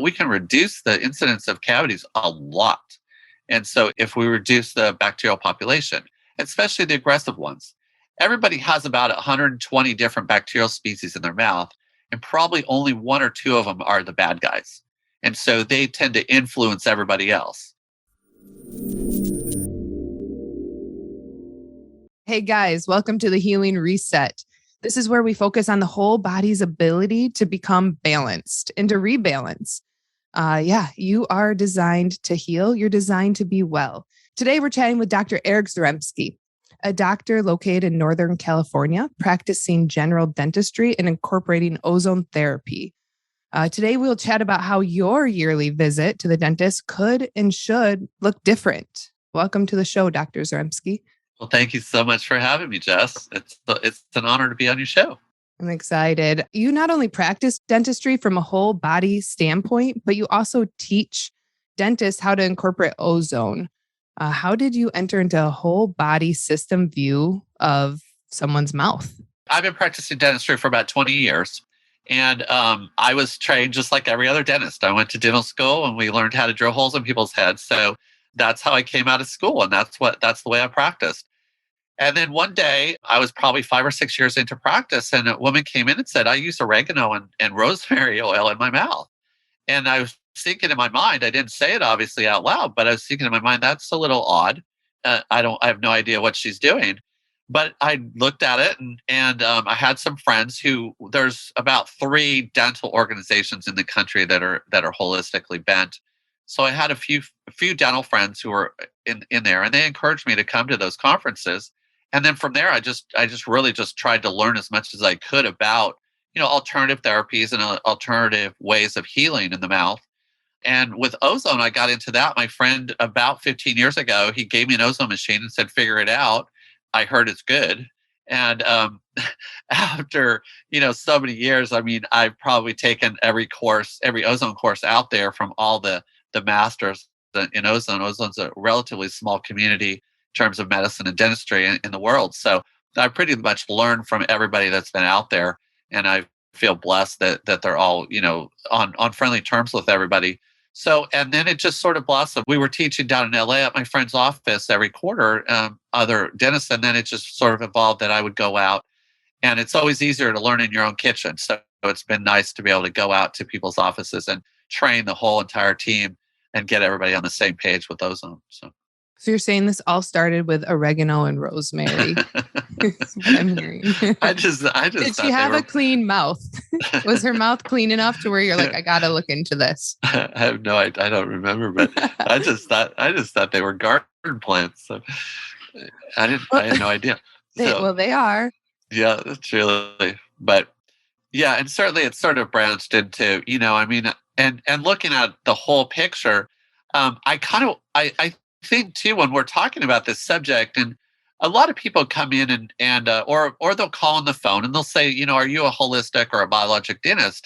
we can reduce the incidence of cavities a lot. And so if we reduce the bacterial population, especially the aggressive ones, everybody has about 120 different bacterial species in their mouth, and probably only one or two of them are the bad guys. And so they tend to influence everybody else. Hey guys, welcome to the Healing Reset. This is where we focus on the whole body's ability to become balanced and to rebalance. You are designed to heal. You're designed to be well. Today, we're chatting with Dr. Eric Zaremski, a doctor located in Northern California, practicing general dentistry and incorporating ozone therapy. Today, we'll chat about how your yearly visit to the dentist could and should look different. Welcome to the show, Dr. Zaremski. Well, thank you so much for having me, Jess. It's an honor to be on your show. I'm excited. You not only practice dentistry from a whole body standpoint, but you also teach dentists how to incorporate ozone. How did you enter into a whole body system view of someone's mouth? I've been practicing dentistry for about 20 years. And I was trained just like every other dentist. I went to dental school and we learned how to drill holes in people's heads. So that's how I came out of school. And that's the way I practiced. And then one day, I was probably 5 or 6 years into practice, and a woman came in and said, I use oregano and rosemary oil in my mouth. And I was thinking in my mind, I didn't say it obviously out loud, but I was thinking in my mind, that's a little odd. I have no idea what she's doing. But I looked at it and I had some friends there's about 3 dental organizations in the country that are holistically bent. So I had a few dental friends who were in there, and they encouraged me to come to those conferences. And then from there, I just really just tried to learn as much as I could about, alternative therapies and alternative ways of healing in the mouth. And with ozone, I got into that. My friend about 15 years ago, he gave me an ozone machine and said, figure it out. I heard it's good. And after, so many years, I mean, I've probably taken every ozone course out there from all the masters in ozone. Ozone's a relatively small community in terms of medicine and dentistry in the world. So I pretty much learned from everybody that's been out there. And I feel blessed that they're all, on friendly terms with everybody. So, and then it just sort of blossomed. We were teaching down in LA at my friend's office every quarter, other dentists. And then it just sort of evolved that I would go out, and it's always easier to learn in your own kitchen. So it's been nice to be able to go out to people's offices and train the whole entire team and get everybody on the same page with ozone. So you're saying this all started with oregano and rosemary. That's what I'm hearing. I just Did she have a clean mouth? Was her mouth clean enough to where you're like, I got to look into this? I have no idea. I don't remember, but I just thought they were garden plants. So I had no idea. They are. Yeah, that's really, but yeah. And certainly it's sort of branched into, and looking at the whole picture, I think too, when we're talking about this subject, and a lot of people come in or they'll call on the phone and they'll say, are you a holistic or a biologic dentist?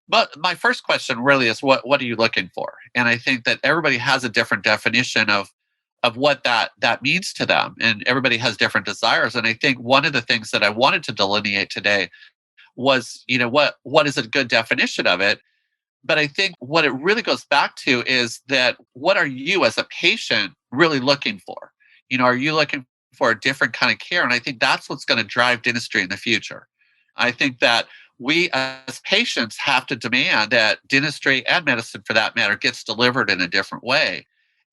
But my first question really is, what are you looking for? And I think that everybody has a different definition of what that means to them, and everybody has different desires. And I think one of the things that I wanted to delineate today was, what is a good definition of it? But I think what it really goes back to is that what are you as a patient really looking for? Are you looking for a different kind of care? And I think that's what's going to drive dentistry in the future. I think that we as patients have to demand that dentistry and medicine, for that matter, gets delivered in a different way.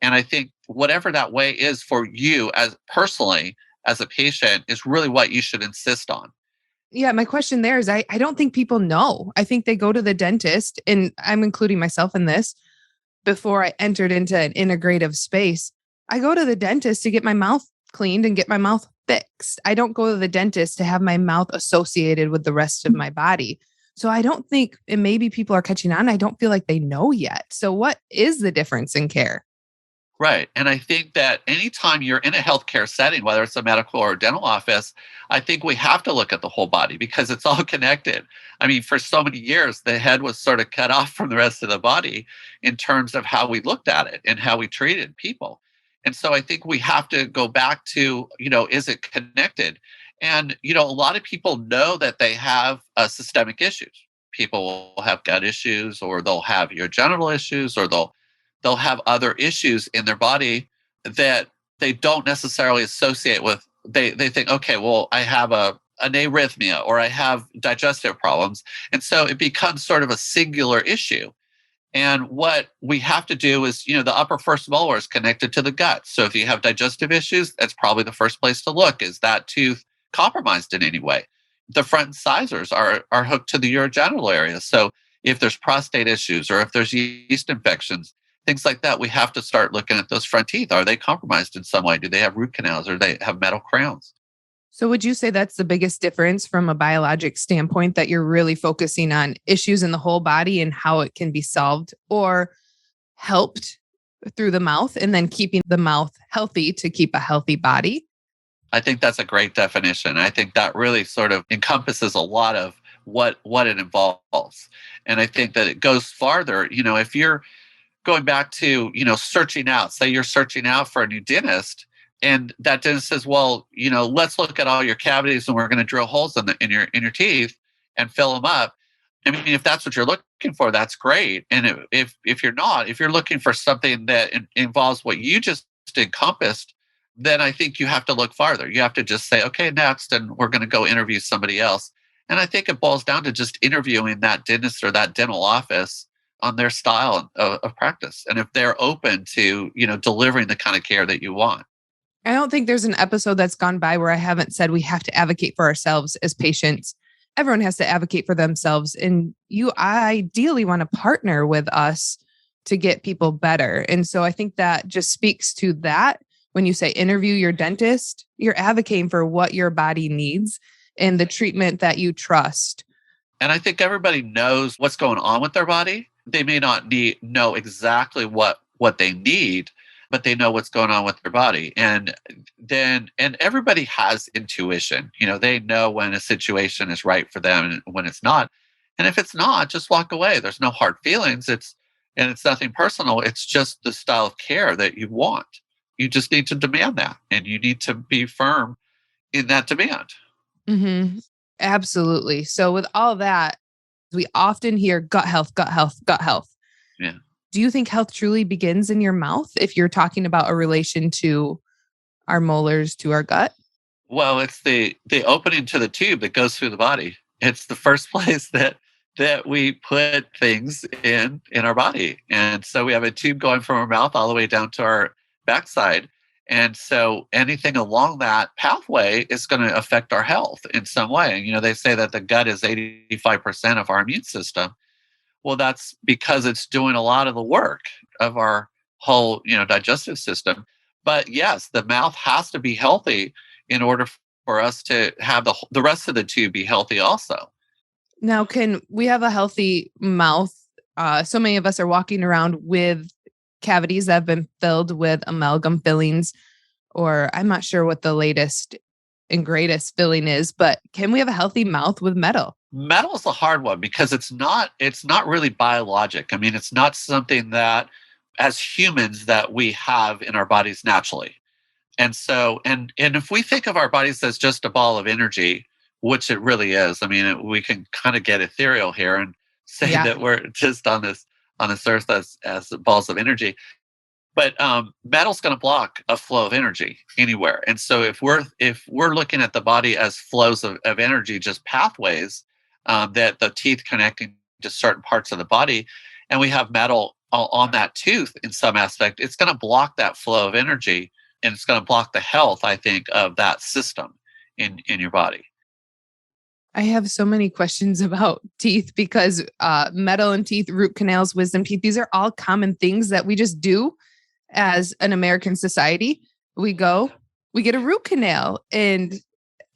And I think whatever that way is for you as personally as a patient is really what you should insist on. Yeah, my question there is I don't think people know. I think they go to the dentist, and I'm including myself in this, before I entered into an integrative space. I go to the dentist to get my mouth cleaned and get my mouth fixed. I don't go to the dentist to have my mouth associated with the rest of my body. So I don't think, and maybe people are catching on, I don't feel like they know yet. So what is the difference in care? Right. And I think that anytime you're in a healthcare setting, whether it's a medical or a dental office, I think we have to look at the whole body because it's all connected. I mean, for so many years, the head was sort of cut off from the rest of the body in terms of how we looked at it and how we treated people. And so I think we have to go back to, is it connected? And, a lot of people know that they have systemic issues. people will have gut issues, or they'll have urogenital issues, or they'll have other issues in their body that they don't necessarily associate with. They think, okay, well, I have an arrhythmia, or I have digestive problems. And so it becomes sort of a singular issue. And what we have to do is, the upper first molar is connected to the gut. So if you have digestive issues, that's probably the first place to look. Is that tooth compromised in any way? The front incisors are hooked to the urogenital area. So if there's prostate issues, or if there's yeast infections, things like that, we have to start looking at those front teeth. Are they compromised in some way? Do they have root canals, or do they have metal crowns? So would you say that's the biggest difference from a biologic standpoint, that you're really focusing on issues in the whole body and how it can be solved or helped through the mouth, and then keeping the mouth healthy to keep a healthy body? I think that's a great definition. I think that really sort of encompasses a lot of what it involves. And I think that it goes farther. If you're going back to, searching out, say you're searching out for a new dentist, and that dentist says, well, let's look at all your cavities, and we're going to drill holes in your teeth and fill them up. I mean, if that's what you're looking for, that's great. And if you're not, if you're looking for something that involves what you just encompassed, then I think you have to look farther. You have to just say, okay, next, and we're going to go interview somebody else. And I think it boils down to just interviewing that dentist or that dental office on their style of practice, and if they're open to, delivering the kind of care that you want. I don't think there's an episode that's gone by where I haven't said we have to advocate for ourselves as patients. Everyone has to advocate for themselves. And you ideally want to partner with us to get people better. And so I think that just speaks to that. When you say interview your dentist, you're advocating for what your body needs and the treatment that you trust. And I think everybody knows what's going on with their body. They may not know exactly what they need, but they know what's going on with their body. And everybody has intuition. They know when a situation is right for them and when it's not. And if it's not, just walk away. There's no hard feelings. It's nothing personal. It's just the style of care that you want. You just need to demand that, and you need to be firm in that demand. Mm-hmm. Absolutely. So with all that, we often hear gut health, gut health, gut health. Yeah. Do you think health truly begins in your mouth if you're talking about a relation to our molars, to our gut? Well, it's the opening to the tube that goes through the body. It's the first place that we put things in our body. And so we have a tube going from our mouth all the way down to our backside. And so anything along that pathway is going to affect our health in some way. They say that the gut is 85% of our immune system. Well, that's because it's doing a lot of the work of our whole, digestive system. But yes, the mouth has to be healthy in order for us to have the rest of the tube be healthy also. Now, can we have a healthy mouth? So many of us are walking around with cavities that have been filled with amalgam fillings, or I'm not sure what the latest and greatest filling is, but can we have a healthy mouth with metal? Metal is a hard one because it's not really biologic. I mean, it's not something that as humans that we have in our bodies naturally. And so, and if we think of our bodies as just a ball of energy, which it really is, I mean, we can kind of get ethereal here and say that we're just on this earth as balls of energy. But metal's going to block a flow of energy anywhere. And so if we're looking at the body as flows of energy, just pathways that the teeth connecting to certain parts of the body, and we have metal on that tooth in some aspect, it's going to block that flow of energy, and it's going to block the health, I think, of that system in your body. I have so many questions about teeth because metal and teeth, root canals, wisdom teeth, these are all common things that we just do as an American society. We get a root canal. And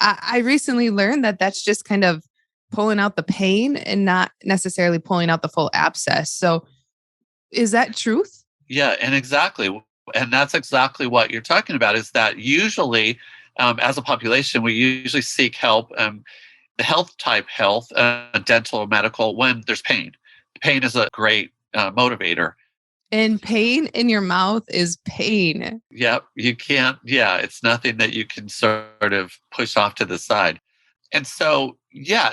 I recently learned that that's just kind of pulling out the pain and not necessarily pulling out the full abscess. So is that truth? Yeah, and that's exactly what you're talking about, is that usually as a population, we usually seek help, the health type health, dental or medical, when there's pain. Pain is a great motivator. And pain in your mouth is pain. Yep, you can't, it's nothing that you can sort of push off to the side. And so, yeah,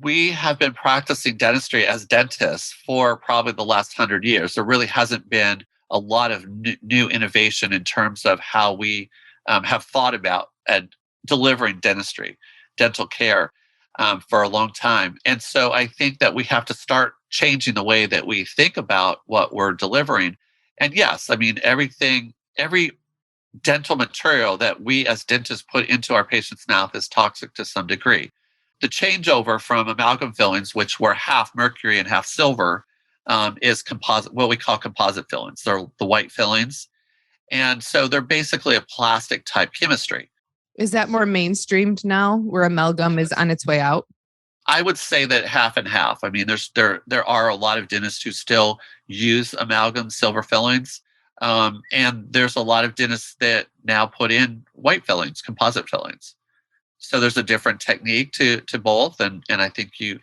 we have been practicing dentistry as dentists for probably the last 100 years. There really hasn't been a lot of new innovation in terms of how we have thought about and delivering dentistry, dental care for a long time. And so I think that we have to start changing the way that we think about what we're delivering. And yes, I mean, every dental material that we as dentists put into our patient's mouth is toxic to some degree. The changeover from amalgam fillings, which were half mercury and half silver, is composite, what we call composite fillings. They're the white fillings. And so they're basically a plastic type chemistry. Is that more mainstreamed now where amalgam is on its way out? I would say that half and half. I mean, there are a lot of dentists who still use amalgam silver fillings, and there's a lot of dentists that now put in white fillings, composite fillings. So there's a different technique to both, and I think you,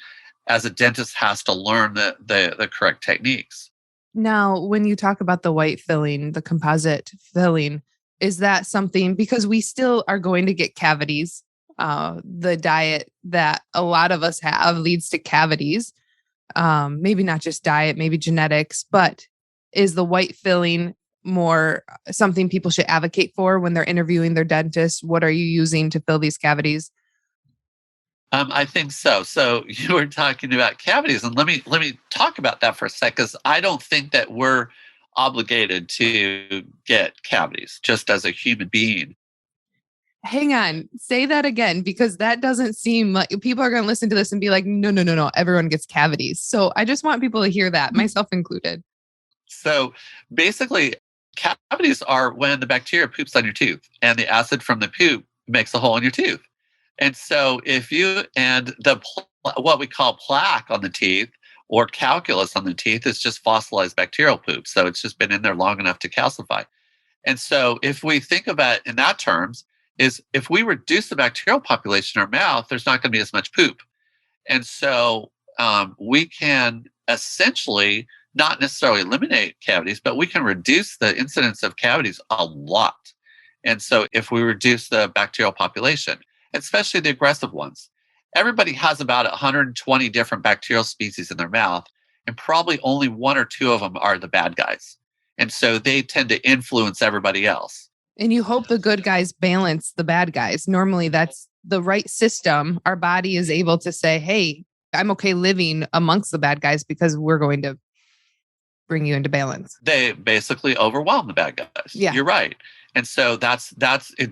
as a dentist, has to learn the correct techniques. Now, when you talk about the white filling, the composite filling, is that something because we still are going to get cavities? The diet that a lot of us have leads to cavities. Maybe not just diet, maybe genetics, but is the white filling more something people should advocate for when they're interviewing their dentist? What are you using to fill these cavities? I think so. So you were talking about cavities, and let me talk about that for a sec, because I don't think that we're obligated to get cavities just as a human being. Hang on, say that again because that doesn't seem like people are going to listen to this and be like, no, no, no, no, everyone gets cavities. So I just want people to hear that, myself included. So basically, cavities are when the bacteria poops on your tooth, and the acid from the poop makes a hole in your tooth. And so if you and what we call plaque on the teeth or calculus on the teeth is just fossilized bacterial poop. So it's just been in there long enough to calcify. And so if we think about it in that terms, is if we reduce the bacterial population in our mouth, there's not going to be as much poop. And so we can essentially not necessarily eliminate cavities, but we can reduce the incidence of cavities a lot. And so if we reduce the bacterial population, especially the aggressive ones, everybody has about 120 different bacterial species in their mouth, and probably only one or two of them are the bad guys. And so they tend to influence everybody else. And you hope the good guys balance the bad guys. Normally, that's the right system. Our body is able to say, hey, I'm okay living amongst the bad guys because we're going to bring you into balance. They basically overwhelm the bad guys. Yeah. You're right. And so that's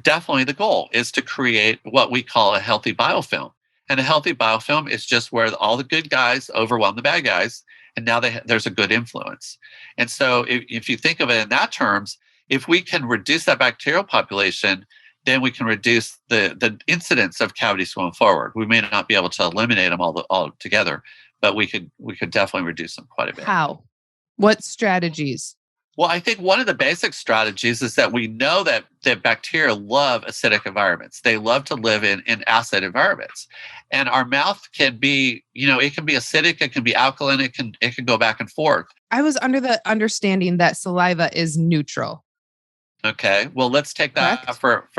definitely the goal, is to create what we call a healthy biofilm. And a healthy biofilm is just where all the good guys overwhelm the bad guys, and now there's a good influence. And so if you think of it in that terms, if we can reduce that bacterial population, then we can reduce the incidence of cavities going forward. We may not be able to eliminate them all together, but we could definitely reduce them quite a bit. How? What strategies? Well, I think one of the basic strategies is that we know that bacteria love acidic environments. They love to live in acid environments. And our mouth can be, it can be acidic, it can be alkaline, it can go back and forth. I was under the understanding that saliva is neutral. Okay. Well, let's take that for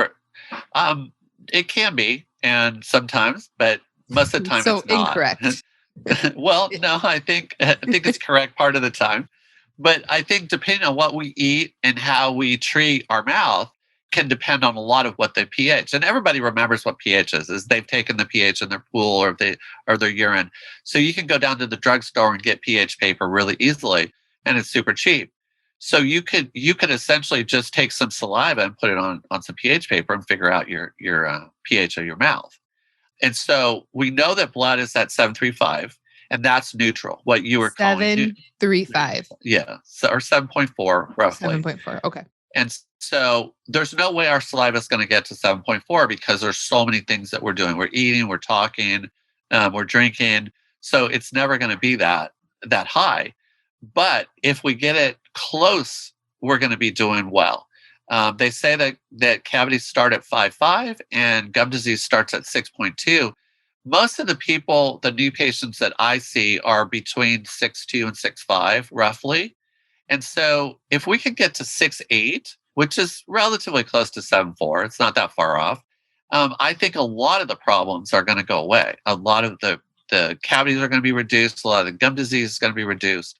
it can be, and sometimes, but most of the time so it's not. Incorrect. Well, no, I think it's correct part of the time. But I think depending on what we eat and how we treat our mouth can depend on a lot of what the pH. And everybody remembers what pH is they've taken the pH in their pool or their urine. So you can go down to the drugstore and get pH paper really easily, and it's super cheap. So you could essentially just take some saliva and put it on some pH paper and figure out your pH of your mouth. And so we know that blood is at 735. And that's neutral. What you were calling 735. Yeah. So, or 7.4 roughly. 7.4. Okay. And so there's no way our saliva is going to get to 7.4 because there's so many things that we're doing. We're eating, we're talking, we're drinking. So it's never going to be that high. But if we get it close, we're going to be doing well. They say that cavities start at 5.5 and gum disease starts at 6.2. Most of the people, the new patients that I see are between 6.2 and 6.5 roughly. And so if we can get to 6.8, which is relatively close to 7.4, it's not that far off, I think a lot of the problems are going to go away. A lot of the cavities are going to be reduced. A lot of the gum disease is going to be reduced.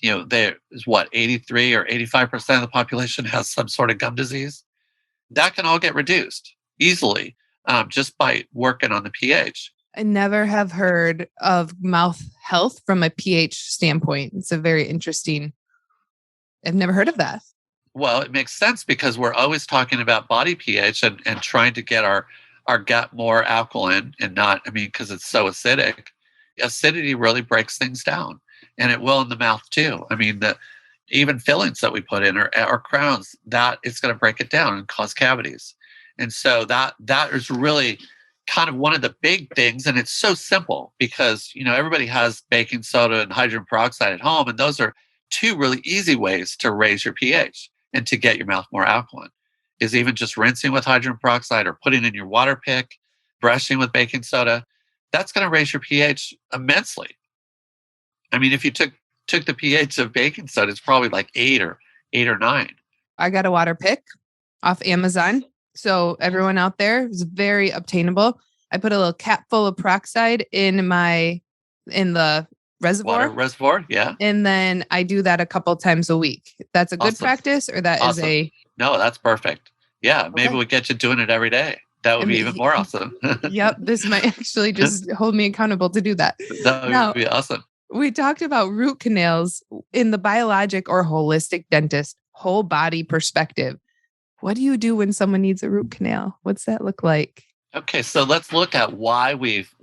There's what, 83 or 85% of the population has some sort of gum disease. That can all get reduced easily, just by working on the pH. I never have heard of mouth health from a pH standpoint. It's a very interesting. I've never heard of that. Well, it makes sense because we're always talking about body pH and trying to get our gut more alkaline and not, because it's so acidic. Acidity really breaks things down, and it will in the mouth too. Even fillings that we put in or crowns, that it's going to break it down and cause cavities. And so that is really kind of one of the big things. And it's so simple because, everybody has baking soda and hydrogen peroxide at home. And those are two really easy ways to raise your pH and to get your mouth more alkaline, is even just rinsing with hydrogen peroxide or putting in your water pick, brushing with baking soda. That's going to raise your pH immensely. If you took the pH of baking soda, it's probably like 8 or 9. I got a water pick off Amazon. So everyone out there, is very obtainable. I put a little cap full of peroxide in the reservoir. Water reservoir, yeah. And then I do that a couple times a week. That's a good Awesome. practice, or that Awesome. is a... No, that's perfect. Yeah, maybe we get you doing it every day. That would be even more awesome. Yep, this might actually just hold me accountable to do that. That would be awesome. We talked about root canals in the biologic or holistic dentist, whole body perspective. What do you do when someone needs a root canal? What's that look like? Okay, so let's look at why we've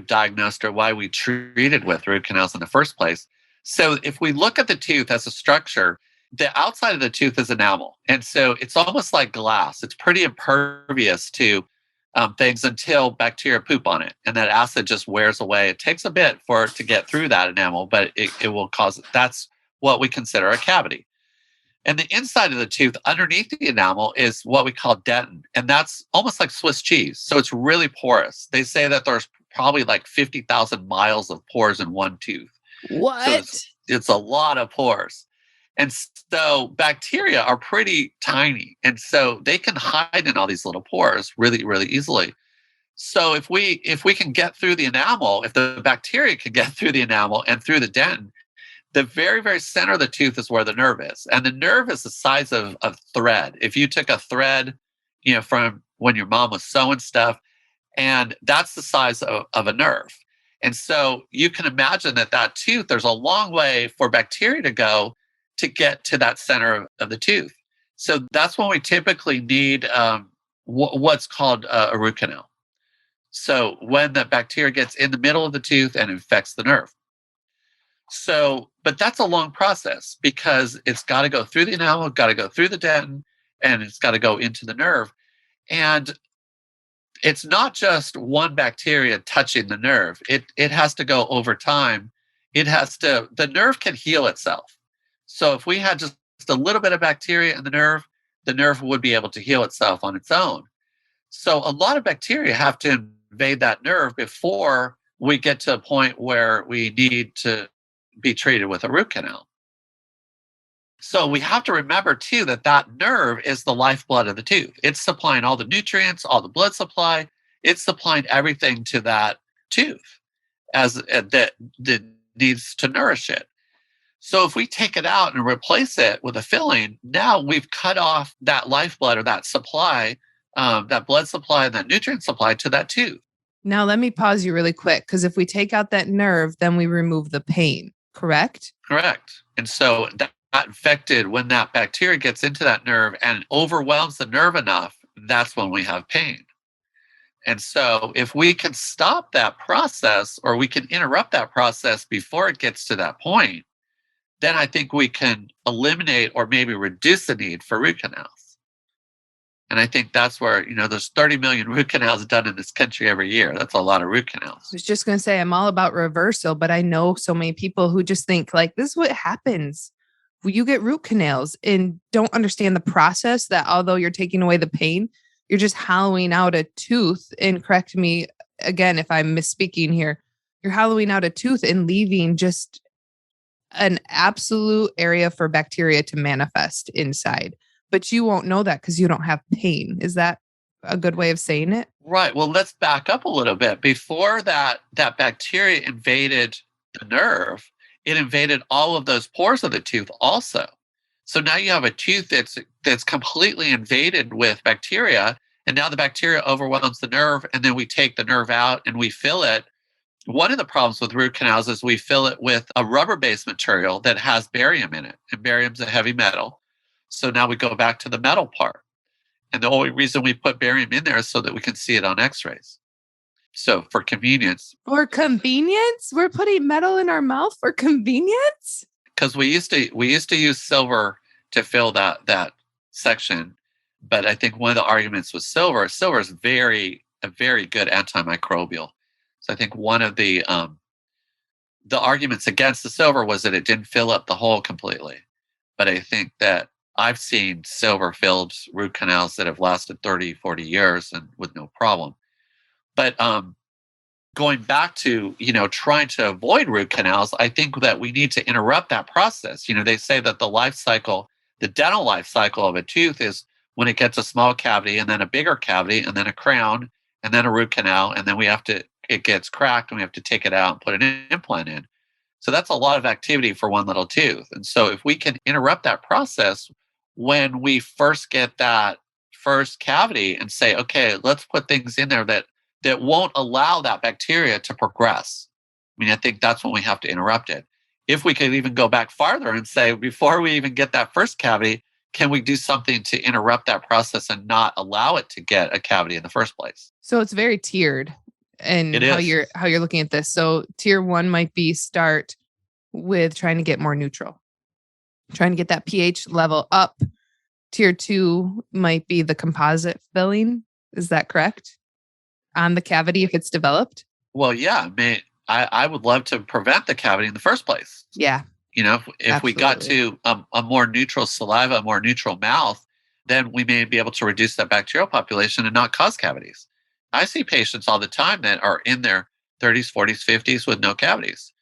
diagnosed or why we treated with root canals in the first place. So if we look at the tooth as a structure, the outside of the tooth is enamel. And so it's almost like glass. It's pretty impervious to things until bacteria poop on it. And that acid just wears away. It takes a bit for it to get through that enamel, but it will cause it. That's what we consider a cavity. And the inside of the tooth underneath the enamel is what we call dentin. And that's almost like Swiss cheese. So it's really porous. They say that there's probably like 50,000 miles of pores in one tooth. What? So it's a lot of pores. And so bacteria are pretty tiny. And so they can hide in all these little pores really, really easily. So if we can get through the enamel, if the bacteria can get through the enamel and through the dentin, the very, very center of the tooth is where the nerve is. And the nerve is the size of thread. If you took a thread, from when your mom was sewing stuff, and that's the size of a nerve. And so you can imagine that tooth, there's a long way for bacteria to go to get to that center of the tooth. So that's when we typically need what's called a root canal. So when the bacteria gets in the middle of the tooth and infects the nerve. So, but that's a long process because it's got to go through the enamel, got to go through the dentin, and it's got to go into the nerve. And it's not just one bacteria touching the nerve. It has to go over time. The nerve can heal itself. So if we had just a little bit of bacteria in the nerve would be able to heal itself on its own. So a lot of bacteria have to invade that nerve before we get to a point where we need to be treated with a root canal. So we have to remember too that nerve is the lifeblood of the tooth. It's supplying all the nutrients, all the blood supply. It's supplying everything to that tooth as that needs to nourish it. So if we take it out and replace it with a filling, now we've cut off that lifeblood or that supply, that blood supply and that nutrient supply to that tooth. Now let me pause you really quick, because if we take out that nerve, then we remove the pain. Correct? Correct. And so that infected, when that bacteria gets into that nerve and overwhelms the nerve enough, that's when we have pain. And so if we can stop that process or we can interrupt that process before it gets to that point, then I think we can eliminate or maybe reduce the need for root canals. And I think that's where, there's 30 million root canals done in this country every year. That's a lot of root canals. I was just going to say, I'm all about reversal, but I know so many people who just think like, this is what happens when you get root canals and don't understand the process that although you're taking away the pain, you're just hollowing out a tooth. And correct me again, if I'm misspeaking here, you're hollowing out a tooth and leaving just an absolute area for bacteria to manifest inside. But you won't know that because you don't have pain. Is that a good way of saying it? Right. Well, let's back up a little bit. Before that bacteria invaded the nerve, it invaded all of those pores of the tooth also. So now you have a tooth that's completely invaded with bacteria, and now the bacteria overwhelms the nerve, and then we take the nerve out and we fill it. One of the problems with root canals is we fill it with a rubber-based material that has barium in it, and barium's a heavy metal. So now we go back to the metal part. And the only reason we put barium in there is so that we can see it on x-rays. So for convenience, For convenience? We're putting metal in our mouth for convenience? because we used to use silver to fill that section, but I think one of the arguments was silver. Silver is a very good antimicrobial. So I think one of the arguments against the silver was that it didn't fill up the hole completely. But I think that I've seen silver filled root canals that have lasted 30, 40 years and with no problem. But going back to, trying to avoid root canals, I think that we need to interrupt that process. They say that the dental life cycle of a tooth is when it gets a small cavity and then a bigger cavity and then a crown and then a root canal. And then it gets cracked and we have to take it out and put an implant in. So that's a lot of activity for one little tooth. And so if we can interrupt that process when we first get that first cavity and say, okay, let's put things in there that won't allow that bacteria to progress. I mean, I think that's when we have to interrupt it. If we could even go back farther and say, before we even get that first cavity, can we do something to interrupt that process and not allow it to get a cavity in the first place? So it's very tiered and It how is. you're looking at this. So tier 1 might be start with trying to get more neutral, trying to get that pH level up. Tier 2 might be the composite filling. Is that correct? On the cavity if it's developed? Well, yeah, I mean, I would love to prevent the cavity in the first place. Yeah, If we got absolutely. to a more neutral saliva, a more neutral mouth, then we may be able to reduce that bacterial population and not cause cavities. I see patients all the time that are in their 30s, 40s, 50s with no cavities.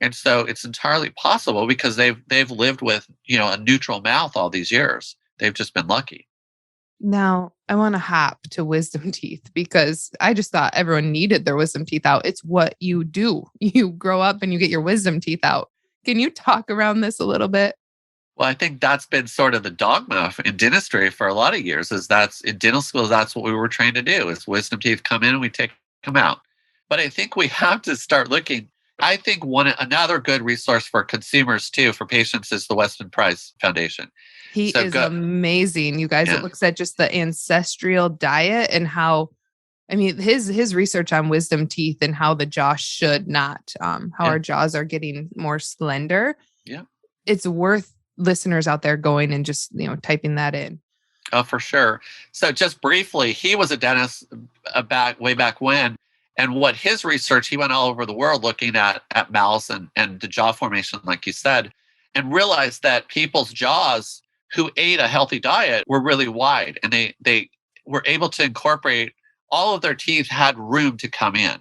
And so it's entirely possible because they've lived with, a neutral mouth all these years. They've just been lucky. Now, I want to hop to wisdom teeth because I just thought everyone needed their wisdom teeth out. It's what you do. You grow up and you get your wisdom teeth out. Can you talk around this a little bit? Well, I think that's been sort of the dogma in dentistry for a lot of years. Is that's in dental school, that's what we were trained to do. Is wisdom teeth come in and we take them out. But I think we have to start looking. I think another good resource for consumers too, for patients, is the Weston Price Foundation. He So is go, amazing. You guys, it yeah, looks at just the ancestral diet and how, I mean, his research on wisdom teeth and how the jaw should not, how yeah, our jaws are getting more slender. yeah. It's worth listeners out there going and just, typing that in. Oh, for sure. So just briefly, he was a dentist way back when, and what his research, he went all over the world looking at mouths and the jaw formation, like you said, and realized that people's jaws who ate a healthy diet were really wide, and they were able to incorporate all of their teeth had room to come in.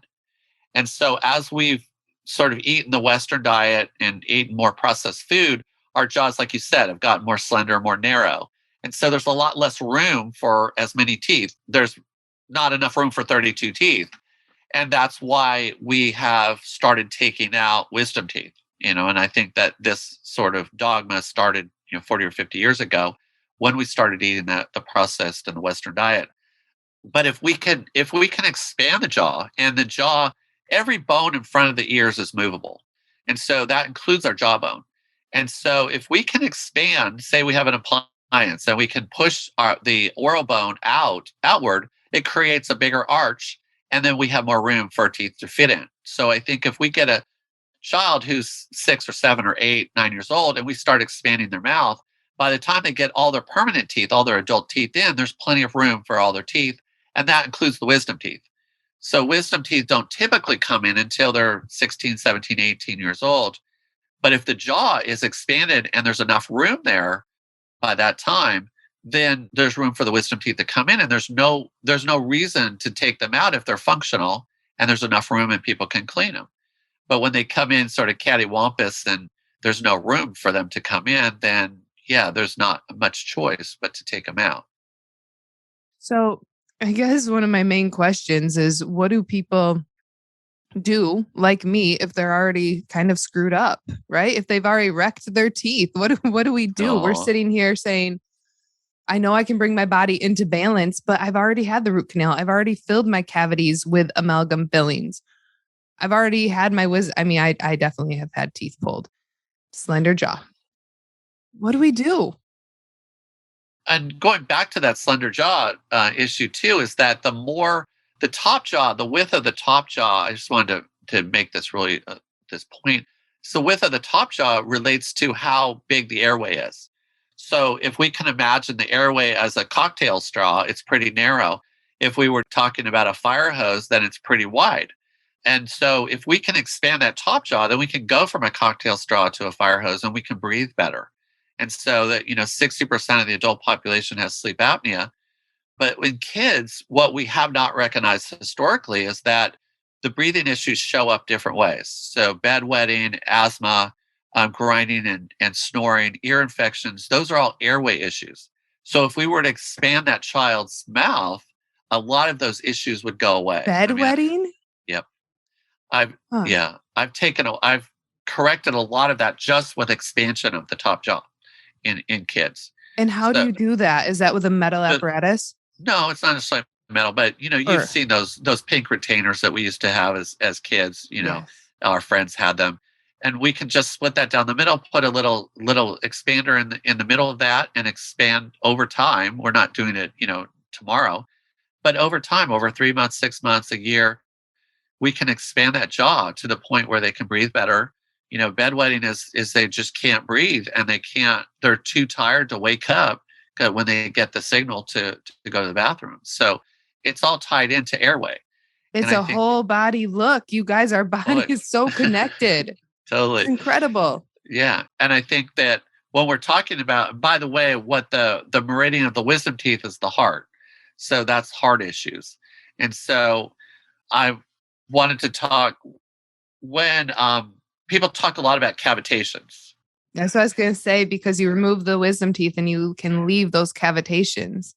And so as we've sort of eaten the Western diet and eaten more processed food, our jaws, like you said, have gotten more slender, more narrow. And so there's a lot less room for as many teeth. There's not enough room for 32 teeth. And that's why we have started taking out wisdom teeth, and I think that this sort of dogma started, 40 or 50 years ago when we started eating the processed and the Western diet. But if we can expand the jaw, and the jaw, every bone in front of the ears is movable. And so that includes our jawbone. And so if we can expand, say we have an appliance and we can push the oral bone outward, it creates a bigger arch, and then we have more room for our teeth to fit in. So I think if we get a child who's 6 or 7 or 8, 9 years old, and we start expanding their mouth, by the time they get all their permanent teeth, all their adult teeth in, there's plenty of room for all their teeth. And that includes the wisdom teeth. So wisdom teeth don't typically come in until they're 16, 17, 18 years old. But if the jaw is expanded and there's enough room there by that time, then there's room for the wisdom teeth to come in. And there's no reason to take them out if they're functional and there's enough room and people can clean them. But when they come in sort of cattywampus and there's no room for them to come in, then yeah, there's not much choice but to take them out. So I guess one of my main questions is what do people do like me if they're already kind of screwed up, right? If they've already wrecked their teeth, what do we do? We're Oh, sitting here saying, I know I can bring my body into balance, but I've already had the root canal. I've already filled my cavities with amalgam fillings. I've already had my wisdom. I mean, I definitely have had teeth pulled, slender jaw. What do we do? and going back to that slender jaw issue too, is that the top jaw, the width of the top jaw. I just wanted to make this really this point. So, width of the top jaw relates to how big the airway is. So, if we can imagine the airway as a cocktail straw, it's pretty narrow. If we were talking about a fire hose, then it's pretty wide. And so, if we can expand that top jaw, then we can go from a cocktail straw to a fire hose, and we can breathe better. And so that, 60% of the adult population has sleep apnea. But in kids, what we have not recognized historically is that the breathing issues show up different ways. So bedwetting, asthma, grinding and snoring, ear infections, those are all airway issues. So if we were to expand that child's mouth, a lot of those issues would go away. I mean, Bedwetting? yep. I've Huh. yeah, I've corrected a lot of that just with expansion of the top jaw in kids. And how do So you do that? Is that with a metal the apparatus? no, it's not necessarily metal, but you've Or seen those pink retainers that we used to have as kids. yes. Our friends had them, and we can just split that down the middle, put a little expander in the middle of that, and expand over time. We're not doing it, tomorrow, but over time, over 3 months, 6 months, a year, we can expand that jaw to the point where they can breathe better. Bedwetting is they just can't breathe and they're too tired to wake up when they get the signal to go to the bathroom. So it's all tied into airway. It's And I a think, whole body look. You guys, our body oh, is so connected. It's totally. incredible. Yeah. And I think that when we're talking about, by the way, what the meridian of the wisdom teeth is the heart. So that's heart issues. And so I wanted to talk when people talk a lot about cavitations. That's what I was going to say because you remove the wisdom teeth and you can leave those cavitations.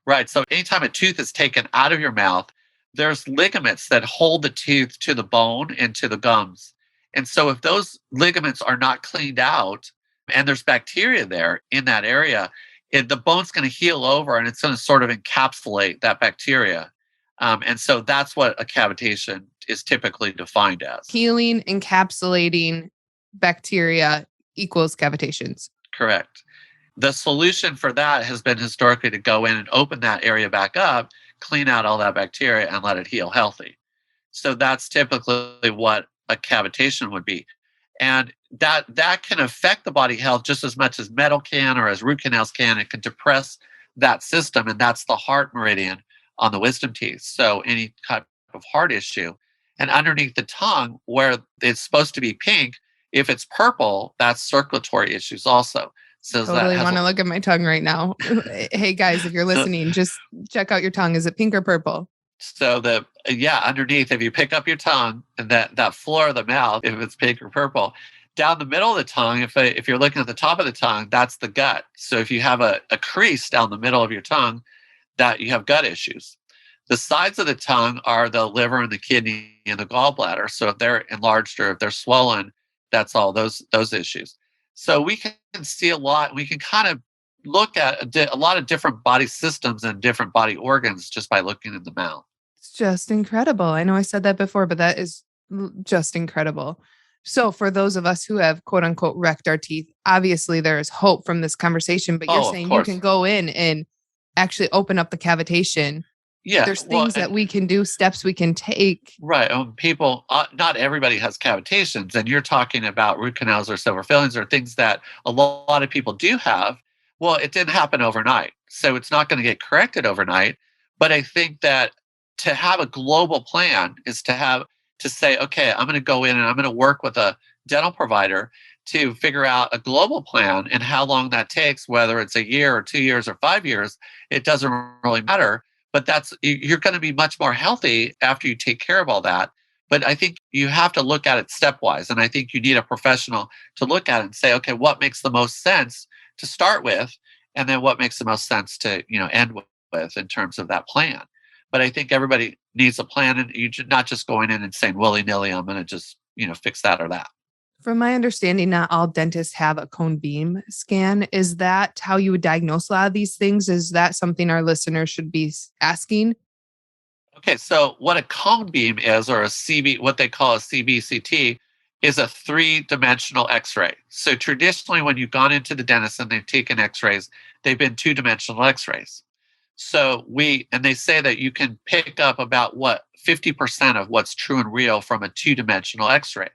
Right. So anytime a tooth is taken out of your mouth, there's ligaments that hold the tooth to the bone and to the gums. And so if those ligaments are not cleaned out and there's bacteria there in that area, the bone's going to heal over and it's going to sort of encapsulate that bacteria. And so that's what a cavitation is typically defined as. Healing, encapsulating bacteria equals cavitations. Correct. The solution for that has been historically to go in and open that area back up, clean out all that bacteria, and let it heal healthy. So that's typically what a cavitation would be. And that can affect the body health just as much as metal can or as root canals can. It can depress that system, and that's the heart meridian on the wisdom teeth. So any type of heart issue. And underneath the tongue, where it's supposed to be pink, if it's purple, that's circulatory issues also. So that Totally has want to look at my tongue right now. Hey guys, if you're so listening, just check out your tongue. Is it pink or purple? so the yeah, underneath, if you pick up your tongue and that floor of the mouth, if it's pink or purple, down the middle of the tongue, if you're looking at the top of the tongue, that's the gut. So if you have a crease down the middle of your tongue, that you have gut issues. The sides of the tongue are the liver and the kidney and the gallbladder. So if they're enlarged or if they're swollen, that's all those issues. So we can see a lot. We can kind of look at a lot of different body systems and different body organs just by looking in the mouth. It's just incredible. I know I said that before, but that is just incredible. So, for those of us who have quote unquote wrecked our teeth, obviously there is hope from this conversation, but you're Oh, of saying you can course. go in and actually open up the cavitation. Yeah. There's Well, things that we can do, steps we can take. right. People, not everybody has cavitations, and you're talking about root canals or silver fillings or things that a lot of people do have. Well, it didn't happen overnight, so it's not going to get corrected overnight. But I think that to have a global plan is to say, okay, I'm going to go in and I'm going to work with a dental provider to figure out a global plan and how long that takes, whether it's a year or 2 years or 5 years, it doesn't really matter, but you're going to be much more healthy after you take care of all that. But I think you have to look at it stepwise, and I think you need a professional to look at it and say, okay, what makes the most sense to start with, and then what makes the most sense to end with in terms of that plan. But I think everybody needs a plan, and you're not just going in and saying willy nilly, I'm going to just, fix that or that. From my understanding, not all dentists have a cone beam scan. Is that how you would diagnose a lot of these things? Is that something our listeners should be asking? Okay, so what a cone beam is, or a CB, what they call a CBCT, is a three-dimensional X-ray. So traditionally, when you've gone into the dentist and they've taken X-rays, they've been two-dimensional X-rays. And they say that you can pick up about 50% of what's true and real from a two-dimensional X-ray.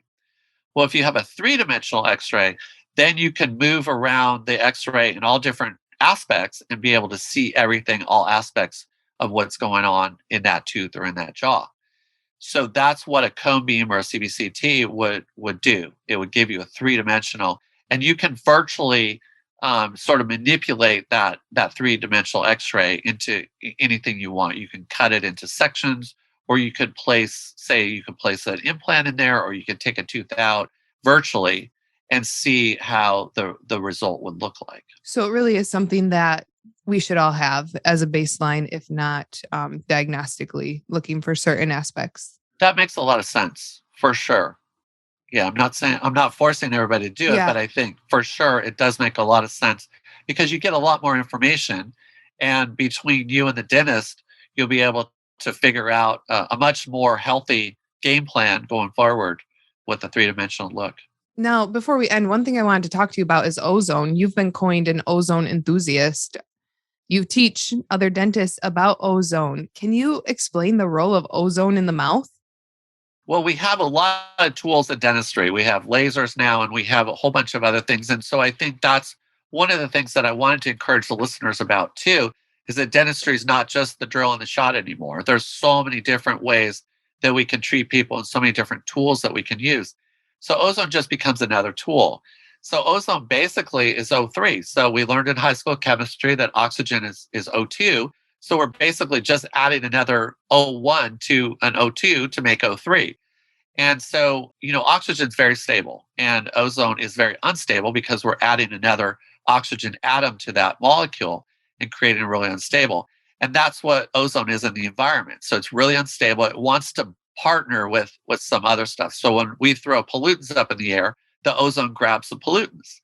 Well, if you have a three-dimensional X-ray, then you can move around the X-ray in all different aspects and be able to see everything, all aspects of what's going on in that tooth or in that jaw. So that's what a cone beam or a CBCT would do. It would give you a three-dimensional, and you can virtually sort of manipulate that three-dimensional X-ray into anything you want. You can cut it into sections, or you could place an implant in there, or you could take a tooth out virtually and see how the result would look like. So it really is something that we should all have as a baseline, if not diagnostically looking for certain aspects. That makes a lot of sense for sure. Yeah, I'm not forcing everybody to do it, Yeah. but I think for sure it does make a lot of sense because you get a lot more information, and between you and the dentist, you'll be able to figure out a much more healthy game plan going forward with the three-dimensional look. Now, before we end, one thing I wanted to talk to you about is ozone. You've been coined an ozone enthusiast. You teach other dentists about ozone. Can you explain the role of ozone in the mouth? Well, we have a lot of tools in dentistry. We have lasers now, and we have a whole bunch of other things. And so I think that's one of the things that I wanted to encourage the listeners about too, is that dentistry is not just the drill and the shot anymore. There's so many different ways that we can treat people and so many different tools that we can use. So ozone just becomes another tool. So ozone basically is O3. So we learned in high school chemistry that oxygen is O2. So we're basically just adding another O1 to an O2 to make O3. And so, oxygen's very stable and ozone is very unstable because we're adding another oxygen atom to that molecule and creating a really unstable. And that's what ozone is in the environment. So it's really unstable. It wants to partner with some other stuff. So when we throw pollutants up in the air, the ozone grabs the pollutants.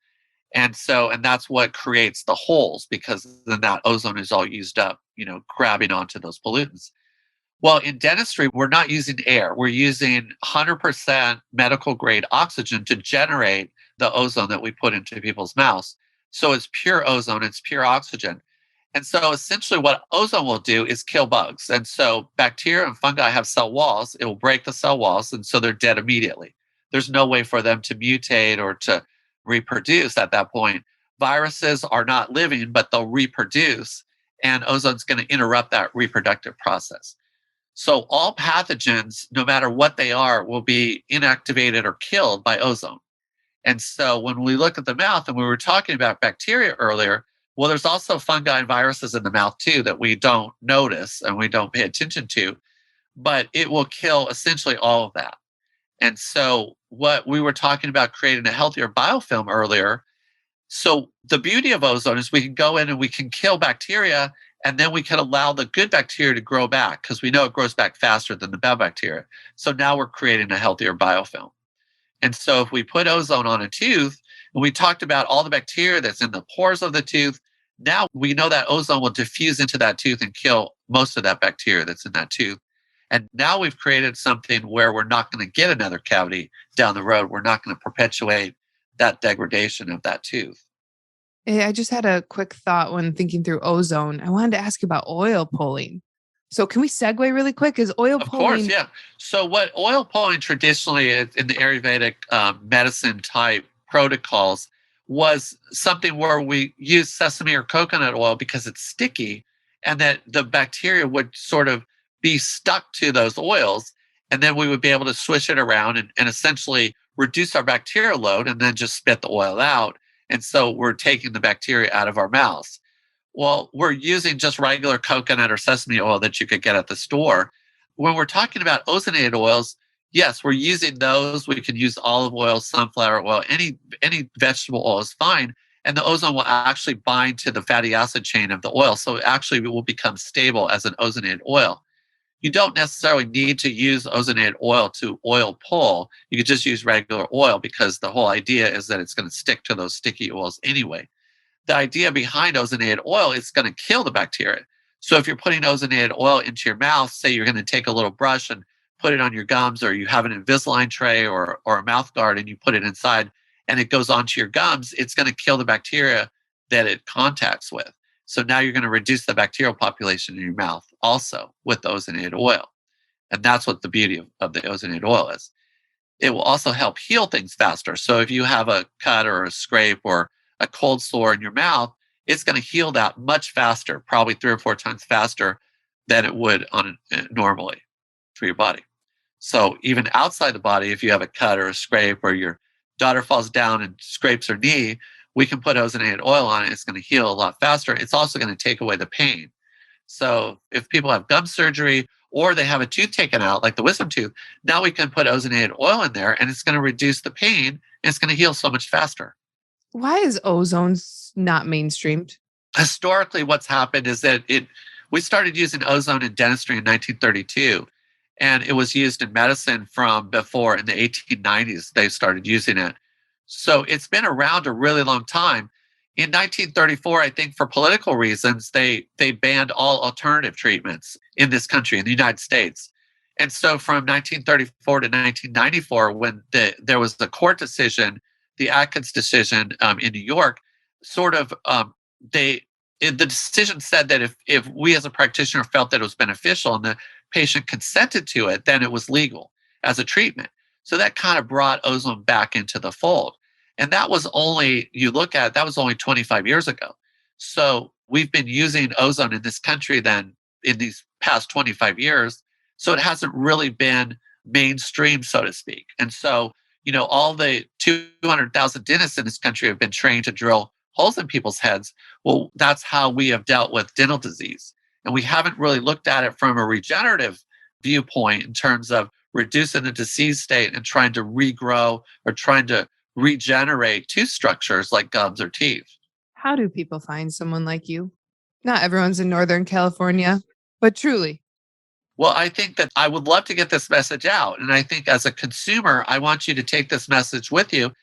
And that's what creates the holes, because then that ozone is all used up, grabbing onto those pollutants. Well, in dentistry, we're not using air. We're using 100% medical grade oxygen to generate the ozone that we put into people's mouths. So it's pure ozone, it's pure oxygen. And so essentially what ozone will do is kill bugs. And so bacteria and fungi have cell walls. It will break the cell walls, and so they're dead immediately. There's no way for them to mutate or to reproduce at that point. Viruses are not living, but they'll reproduce, and ozone's going to interrupt that reproductive process. So all pathogens, no matter what they are, will be inactivated or killed by ozone. And so when we look at the mouth, and we were talking about bacteria earlier, well, there's also fungi and viruses in the mouth too that we don't notice and we don't pay attention to, but it will kill essentially all of that. And so what we were talking about, creating a healthier biofilm earlier. So the beauty of ozone is we can go in and we can kill bacteria, and then we can allow the good bacteria to grow back because we know it grows back faster than the bad bacteria. So now we're creating a healthier biofilm. And so if we put ozone on a tooth, and we talked about all the bacteria that's in the pores of the tooth, now we know that ozone will diffuse into that tooth and kill most of that bacteria that's in that tooth. And now we've created something where we're not going to get another cavity down the road. We're not going to perpetuate that degradation of that tooth. I just had a quick thought when thinking through ozone. I wanted to ask you about oil pulling. So can we segue really quick? Is oil Of course, pulling? yeah. So what oil pulling traditionally in the Ayurvedic medicine type protocols was something where we use sesame or coconut oil because it's sticky, and that the bacteria would sort of be stuck to those oils, and then we would be able to swish it around and essentially reduce our bacterial load and then just spit the oil out. And so we're taking the bacteria out of our mouths. Well, we're using just regular coconut or sesame oil that you could get at the store. When we're talking about ozonated oils, yes, we're using those. We can use olive oil, sunflower oil, any vegetable oil is fine. And the ozone will actually bind to the fatty acid chain of the oil. So it actually will become stable as an ozonated oil. You don't necessarily need to use ozonated oil to oil pull. You could just use regular oil because the whole idea is that it's going to stick to those sticky oils anyway. The idea behind ozonated oil is going to kill the bacteria. So if you're putting ozonated oil into your mouth, say you're going to take a little brush and put it on your gums, or you have an Invisalign tray or a mouth guard and you put it inside and it goes onto your gums, it's going to kill the bacteria that it contacts with. So now you're going to reduce the bacterial population in your mouth also with the ozonated oil. And that's what the beauty of the ozonated oil is. It will also help heal things faster. So if you have a cut or a scrape or a cold sore in your mouth, it's going to heal that much faster, probably 3 or 4 times faster than it would normally for your body. So even outside the body, if you have a cut or a scrape, or your daughter falls down and scrapes her knee, we can put ozonated oil on it. It's going to heal a lot faster. It's also going to take away the pain. So if people have gum surgery or they have a tooth taken out, like the wisdom tooth, now we can put ozonated oil in there and it's going to reduce the pain and it's going to heal so much faster. Why is ozone not mainstreamed? Historically, what's happened is that we started using ozone in dentistry in 1932, and it was used in medicine from before. In the 1890s, they started using it. So it's been around a really long time. In 1934, I think for political reasons, they banned all alternative treatments in this country, in the United States. And so from 1934 to 1994, when there was the court decision, the Atkins decision in New York, sort of the decision said that if we as a practitioner felt that it was beneficial and the patient consented to it, then it was legal as a treatment. So that kind of brought ozone back into the fold. And that was only, you look at it, that was only 25 years ago. So we've been using ozone in this country then in these past 25 years. So it hasn't really been mainstream, so to speak. And so, all the 200,000 dentists in this country have been trained to drill holes in people's heads. Well, that's how we have dealt with dental disease. And we haven't really looked at it from a regenerative viewpoint in terms of reducing the disease state and trying to regrow or trying to regenerate tooth structures like gums or teeth. How do people find someone like you? Not everyone's in Northern California, but truly. Well, I think that I would love to get this message out. And I think as a consumer, I want you to take this message with you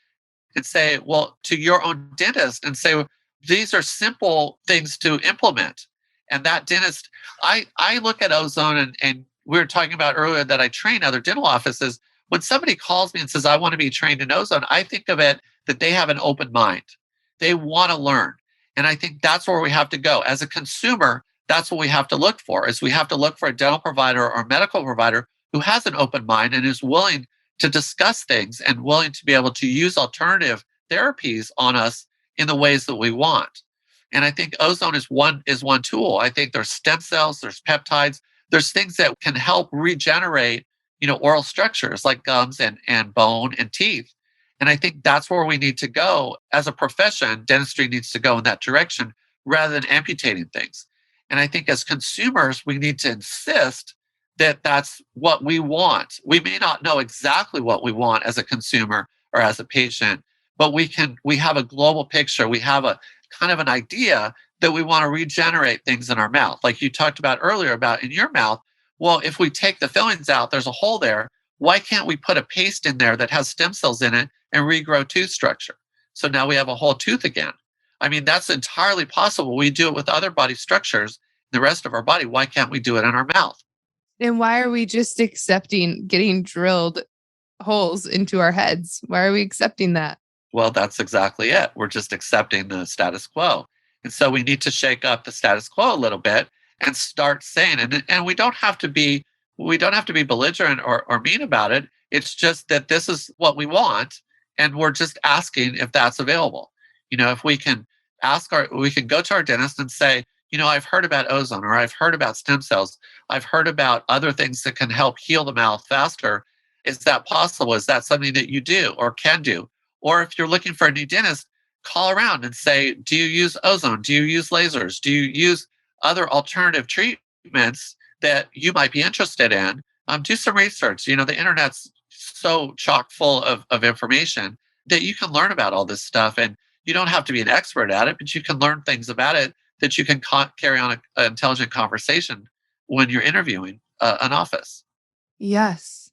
and say, well, to your own dentist and say, well, these are simple things to implement. And that dentist, I look at ozone and we were talking about earlier that I train other dental offices. When somebody calls me and says, I want to be trained in ozone, I think of it that they have an open mind. They want to learn. And I think that's where we have to go. As a consumer, that's what we have to look for, is we have to look for a dental provider or medical provider who has an open mind and is willing to discuss things and willing to be able to use alternative therapies on us in the ways that we want. And I think ozone is one tool. I think there's stem cells, there's peptides, there's things that can help regenerate, oral structures like gums and bone and teeth. And I think that's where we need to go as a profession. Dentistry needs to go in that direction rather than amputating things. And I think as consumers, we need to insist that that's what we want. We may not know exactly what we want as a consumer or as a patient, but we have a global picture. We have a kind of an idea that we want to regenerate things in our mouth. Like you talked about earlier about in your mouth. Well, if we take the fillings out, there's a hole there. Why can't we put a paste in there that has stem cells in it and regrow tooth structure? So now we have a whole tooth again. I mean, that's entirely possible. We do it with other body structures, the rest of our body. Why can't we do it in our mouth? And why are we just accepting getting drilled holes into our heads? Why are we accepting that? Well, that's exactly it. We're just accepting the status quo. And so we need to shake up the status quo a little bit and start saying, and we don't have to be belligerent or mean about it. It's just that this is what we want. And we're just asking if that's available. If we can we can go to our dentist and say, I've heard about ozone, or I've heard about stem cells. I've heard about other things that can help heal the mouth faster. Is that possible? Is that something that you do or can do? Or if you're looking for a new dentist, call around and say, do you use ozone? Do you use lasers? Do you use other alternative treatments that you might be interested in? Do some research. The internet's so chock full of information that you can learn about all this stuff. And you don't have to be an expert at it, but you can learn things about it that you can carry on an intelligent conversation when you're interviewing an office. Yes.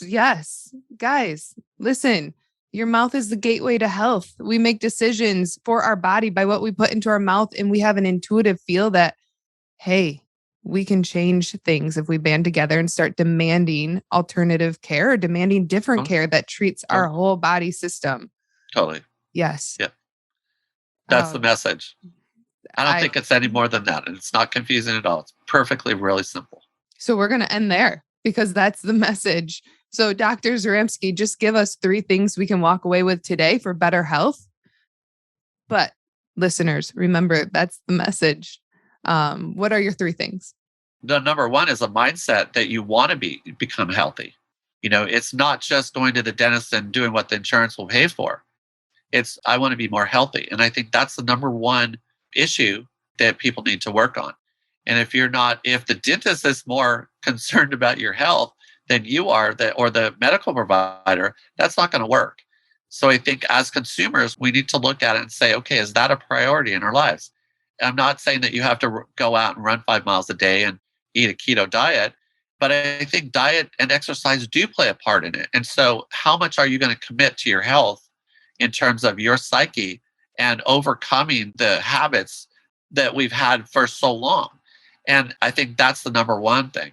Yes. Guys, listen, your mouth is the gateway to health. We make decisions for our body by what we put into our mouth, and we have an intuitive feel that, hey, we can change things if we band together and start demanding alternative care or demanding different Oh, care that treats our oh, whole body system. totally. Yes. Yeah. That's the Um, message. I don't I think it's any more than that. And it's not confusing at all. It's perfectly really simple. So we're going to end there because that's the message. So Dr. Zaremski, just give us 3 things we can walk away with today for better health. But listeners, remember, that's the message. What are your 3 things? The number one is a mindset that you want to become healthy. It's not just going to the dentist and doing what the insurance will pay for. It's, I want to be more healthy. And I think that's the number one issue that people need to work on. And if the dentist is more concerned about your health than you are, or the medical provider, that's not going to work. So I think as consumers, we need to look at it and say, okay, is that a priority in our lives? I'm not saying that you have to go out and run 5 miles a day and eat a keto diet, but I think diet and exercise do play a part in it. And so how much are you going to commit to your health in terms of your psyche and overcoming the habits that we've had for so long? And I think that's the number one thing.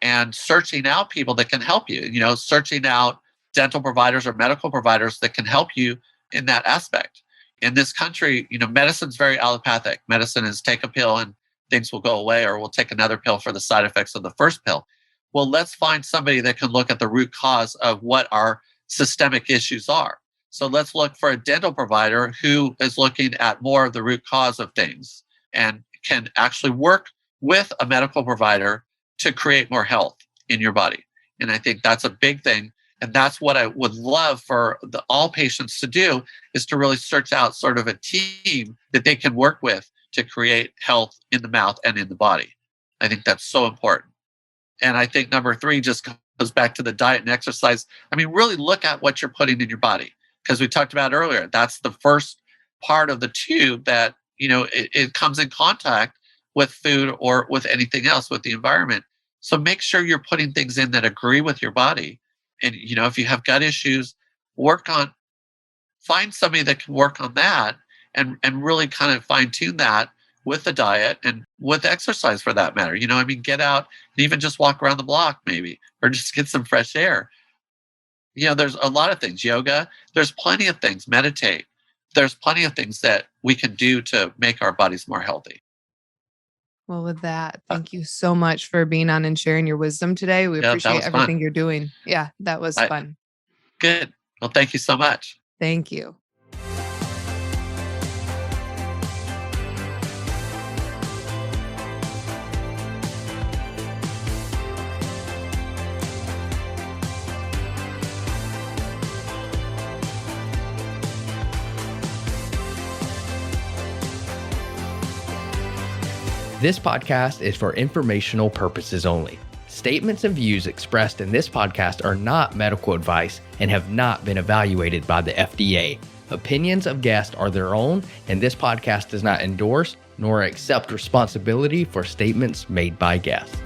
And searching out people that can help you, searching out dental providers or medical providers that can help you in that aspect. In this country, medicine's very allopathic. Medicine is take a pill and things will go away, or we'll take another pill for the side effects of the first pill. Well, let's find somebody that can look at the root cause of what our systemic issues are. So let's look for a dental provider who is looking at more of the root cause of things and can actually work with a medical provider to create more health in your body. And I think that's a big thing. And that's what I would love for all patients to do, is to really search out sort of a team that they can work with to create health in the mouth and in the body. I think that's so important. And I think number 3 just goes back to the diet and exercise. I mean, really look at what you're putting in your body, because we talked about earlier, that's the first part of the tube that, it comes in contact with food or with anything else, with the environment. So make sure you're putting things in that agree with your body. And, if you have gut issues, find somebody that can work on that and really kind of fine tune that with the diet and with exercise for that matter. Get out and even just walk around the block maybe, or just get some fresh air. There's a lot of things, yoga, there's plenty of things, meditate. There's plenty of things that we can do to make our bodies more healthy. Well, with that, thank you so much for being on and sharing your wisdom today. We Yeah, that appreciate was everything fun. you're doing. Yeah, that was fun. Good. Well, thank you so much. Thank you. This podcast is for informational purposes only. Statements and views expressed in this podcast are not medical advice and have not been evaluated by the FDA. Opinions of guests are their own, and this podcast does not endorse nor accept responsibility for statements made by guests.